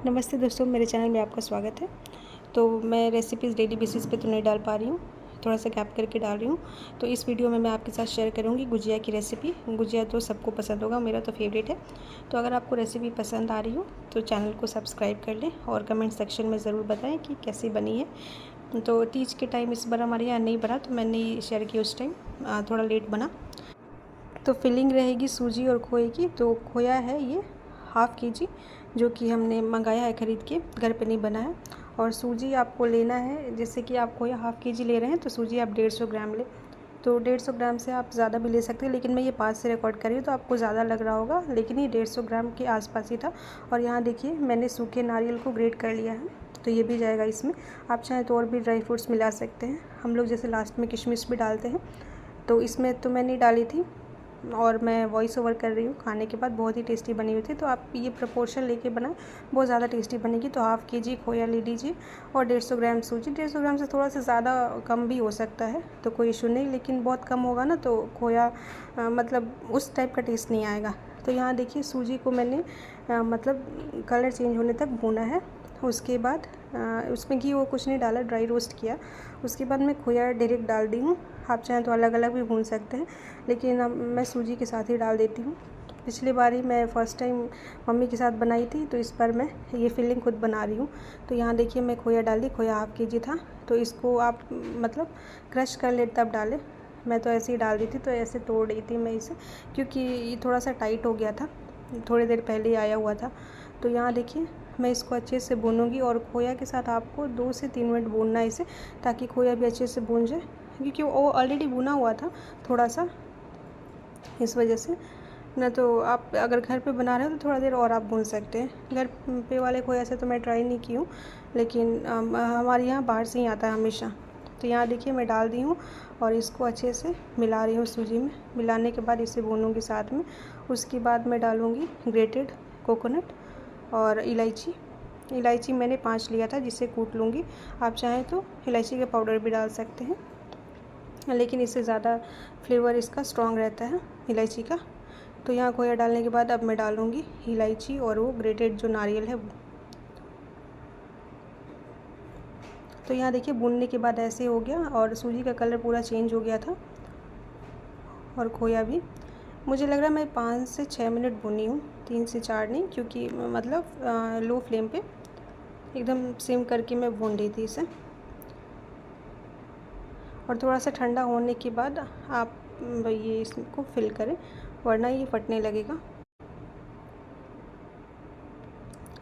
नमस्ते दोस्तों, मेरे चैनल में आपका स्वागत है। तो मैं रेसिपीज़ डेली बेसिस पे तो नहीं डाल पा रही हूँ, थोड़ा सा गैप करके डाल रही हूँ। तो इस वीडियो में मैं आपके साथ शेयर करूँगी गुजिया की रेसिपी। गुजिया तो सबको पसंद होगा, मेरा तो फेवरेट है। तो अगर आपको रेसिपी पसंद आ रही हो तो चैनल को सब्सक्राइब कर लें और कमेंट सेक्शन में ज़रूर बताएँ कि कैसी बनी है। तो तीज के टाइम इस बार हमारे यहाँ नहीं बना, तो मैंने शेयर किया उस टाइम, थोड़ा लेट बना। तो फिलिंग रहेगी सूजी और खोए की। तो खोया है ये हाफ़ केजी, जो कि हमने मंगाया है ख़रीद के, घर पे नहीं बना है। और सूजी आपको लेना है, जैसे कि आप खोया हाफ़ केजी ले रहे हैं तो सूजी आप 150 ग्राम लें। तो 150 ग्राम से आप ज़्यादा भी ले सकते हैं, लेकिन मैं ये 5 से रिकॉर्ड कर रही हूँ तो आपको ज़्यादा लग रहा होगा, लेकिन ये 150 ग्राम के आसपास ही था। और यहाँ देखिए मैंने सूखे नारियल को ग्रेट कर लिया है, तो ये भी जाएगा इसमें। आप चाहें तो और भी ड्राई फ्रूट्स मिला सकते हैं। हम लोग जैसे लास्ट में किशमिश भी डालते हैं, तो इसमें तो मैं नहीं डाली थी और मैं वॉइस ओवर कर रही हूँ। खाने के बाद बहुत ही टेस्टी बनी हुई थी। तो आप ये प्रपोर्शन लेके बनाएं, बहुत ज़्यादा टेस्टी बनेगी। तो हाफ़ केजी खोया ले लीजिए और 150 ग्राम सूजी। 150 ग्राम से थोड़ा सा ज़्यादा कम भी हो सकता है, तो कोई इशू नहीं, लेकिन बहुत कम होगा ना तो खोया मतलब उस टाइप का टेस्ट नहीं आएगा। तो यहाँ देखिए सूजी को मैंने मतलब कलर चेंज होने तक भूना है। उसके बाद उसमें घी वो कुछ नहीं डाला, ड्राई रोस्ट किया। उसके बाद मैं खोया डायरेक्ट डाल दी हूँ। आप चाहें तो अलग अलग भी भून सकते हैं, लेकिन अब मैं सूजी के साथ ही डाल देती हूँ। पिछली बार ही मैं फ़र्स्ट टाइम मम्मी के साथ बनाई थी, तो इस बार मैं ये फिलिंग खुद बना रही हूँ। तो यहाँ देखिए मैं खोया डाल दी। खोया हाफ़ केजी था, तो इसको आप मतलब क्रश कर ले तब डालें। मैं तो ऐसे ही डाल दी थी, तो ऐसे तोड़ रही थी मैं इसे, क्योंकि ये थोड़ा सा टाइट हो गया था, थोड़ी देर पहले ही आया हुआ था। तो यहाँ देखिए मैं इसको अच्छे से भूनूंगी, और खोया के साथ आपको 2 से 3 मिनट भूनना है इसे, ताकि खोया भी अच्छे से भून जाए, क्योंकि वो ऑलरेडी भुना हुआ था थोड़ा सा, इस वजह से। ना तो आप अगर घर पे बना रहे हो तो थोड़ा देर और आप भून सकते हैं। घर पे वाले खोया से तो मैं ट्राई नहीं की हूँ, लेकिन हमारे यहाँ बाहर से ही आता है हमेशा। तो यहाँ देखिए मैं डाल दी हूँ और इसको अच्छे से मिला रही हूँ सूजी में। मिलाने के बाद इसे भूनूंगी साथ में। उसके बाद मैं डालूँगी ग्रेटेड कोकोनट और इलायची। इलायची मैंने 5 लिया था, जिसे कूट लूँगी। आप चाहें तो इलायची का पाउडर भी डाल सकते हैं, लेकिन इससे ज़्यादा फ्लेवर इसका स्ट्रॉन्ग रहता है इलायची का। तो यहाँ खोया डालने के बाद अब मैं डालूँगी इलायची और वो ग्रेटेड जो नारियल है वो। तो यहाँ देखिए भूनने के बाद ऐसे हो गया, और सूजी का कलर पूरा चेंज हो गया था, और खोया भी। मुझे लग रहा है मैं 5 से 6 मिनट भुनी हूँ, 3 से 4 नहीं, क्योंकि मतलब लो फ्लेम पे एकदम सिम करके मैं भून रही थी इसे। और थोड़ा सा ठंडा होने के बाद आप ये इसको फिल करें, वरना ये फटने लगेगा।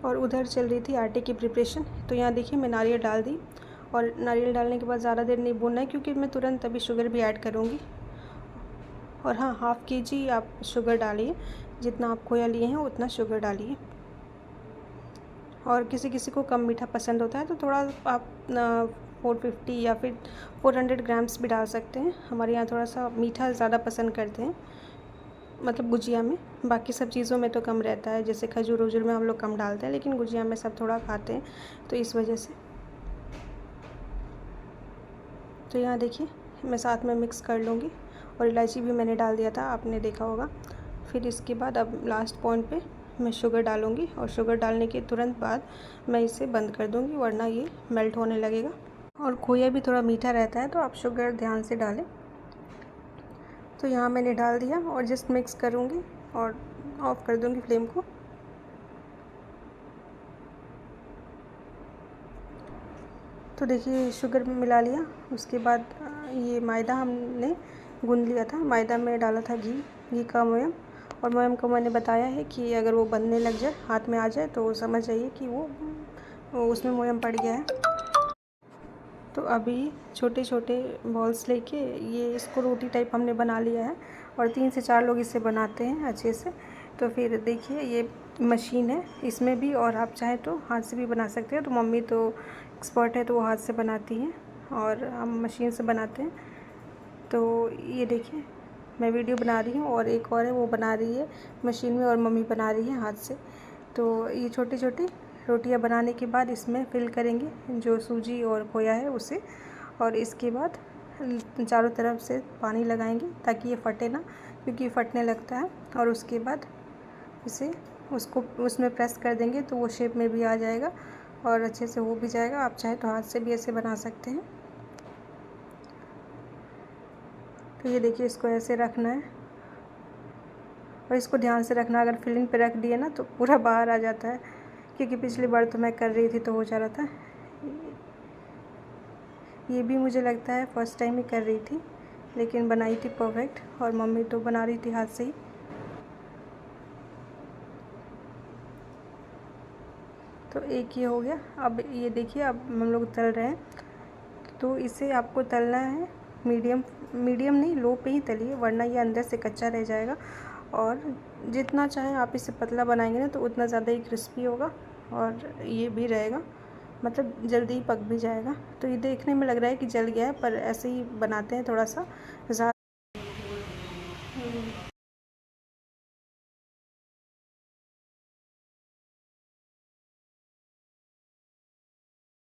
और उधर चल रही थी आटे की प्रिपरेशन। तो यहाँ देखिए मैं नारियल डाल दी, और नारियल डालने के बाद ज़्यादा देर नहीं भूनना है, क्योंकि मैं तुरंत अभी शुगर भी ऐड करूँगी। और हाँ, हाफ़ केजी आप शुगर डालिए, जितना आप खोया लिए हैं उतना शुगर डालिए। और किसी किसी को कम मीठा पसंद होता है तो थोड़ा आप 450 या फिर 400 ग्राम्स भी डाल सकते हैं। हमारे यहाँ थोड़ा सा मीठा ज़्यादा पसंद करते हैं, मतलब गुजिया में। बाकी सब चीज़ों में तो कम रहता है, जैसे खजूर वजूर में हम लोग कम डालते हैं, लेकिन गुजिया में सब थोड़ा खाते हैं, तो इस वजह से। तो यहाँ देखिए मैं साथ में मिक्स कर लूँगी, और इलायची भी मैंने डाल दिया था, आपने देखा होगा। फिर इसके बाद अब लास्ट पॉइंट पे मैं शुगर डालूँगी, और शुगर डालने के तुरंत बाद मैं इसे बंद कर दूँगी, वरना ये मेल्ट होने लगेगा। और खोया भी थोड़ा मीठा रहता है, तो आप शुगर ध्यान से डालें। तो यहाँ मैंने डाल दिया और जस्ट मिक्स करूँगी और ऑफ़ कर दूँगी फ्लेम को। तो देखिए शुगर में मिला लिया। उसके बाद ये मैदा हमने गूँध लिया था। मैदा में डाला था घी का मोयम। और मोयम को मैंने बताया है कि अगर वो बनने लग जाए, हाथ में आ जाए, तो समझ जाइए कि वो उसमें मोयम पड़ गया है। तो अभी छोटे छोटे बॉल्स लेके ये इसको रोटी टाइप हमने बना लिया है, और 3 से 4 लोग इसे बनाते हैं अच्छे से। तो फिर देखिए ये मशीन है इसमें भी, और आप चाहें तो हाथ से भी बना सकते हैं। तो मम्मी तो एक्सपर्ट है, तो वो हाथ से बनाती हैं और हम मशीन से बनाते हैं। तो ये देखिए मैं वीडियो बना रही हूँ, और एक और है वो बना रही है मशीन में, और मम्मी बना रही है हाथ से। तो ये छोटी छोटी रोटियां बनाने के बाद इसमें फिल करेंगे जो सूजी और खोया है उसे, और इसके बाद चारों तरफ से पानी लगाएंगे ताकि ये फटे ना, क्योंकि फटने लगता है। और उसके बाद इसे उसको उसमें प्रेस कर देंगे तो वो शेप में भी आ जाएगा और अच्छे से हो भी जाएगा। आप चाहे तो हाथ से भी ऐसे बना सकते हैं। तो ये देखिए, इसको ऐसे रखना है और इसको ध्यान से रखना, अगर फिलिंग पे रख दिए ना तो पूरा बाहर आ जाता है, क्योंकि पिछली बार तो मैं कर रही थी तो हो जा रहा था। ये भी मुझे लगता है फर्स्ट टाइम ही कर रही थी, लेकिन बनाई थी परफेक्ट, और मम्मी तो बना रही थी हाथ से ही। तो एक ये हो गया। अब ये देखिए, अब हम लोग तल रहे हैं। तो इसे आपको तलना है मीडियम नहीं, लो पे ही तलिए, वरना ये अंदर से कच्चा रह जाएगा। और जितना चाहे आप इसे पतला बनाएंगे ना तो उतना ज़्यादा ही क्रिस्पी होगा और ये भी रहेगा, मतलब जल्दी ही पक भी जाएगा। तो ये देखने में लग रहा है कि जल गया है, पर ऐसे ही बनाते हैं, थोड़ा सा